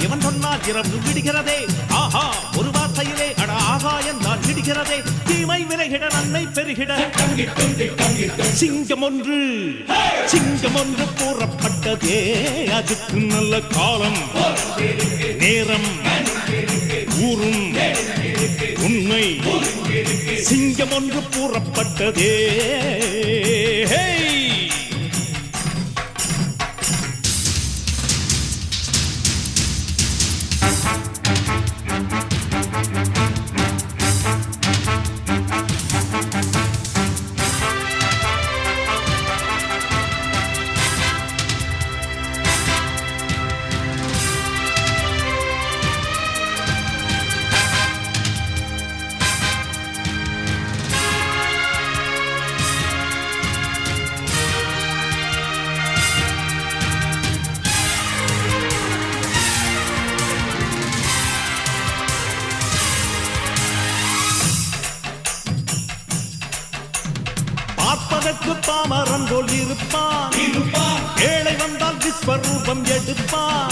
இவன் சொன்னால் இரவு விடுகிறதே ஆஹா ஒரு வார்த்தையிலே அட ஆகா என்றால் விடுகிறதே தீமை விலகிட நன்மை பெருகிட சிங்கம் ஒன்று கூறப்பட்டதே அதுக்கு நல்ல காலம் நேரம் ஊரும் உண்மை சிங்கம் ஒன்று கூறப்பட்டதே பார்ப்பதற்கு பாமரன் போல் இருப்பான் ஏழை வந்தால் விஸ்வரூபம் எடுப்பான்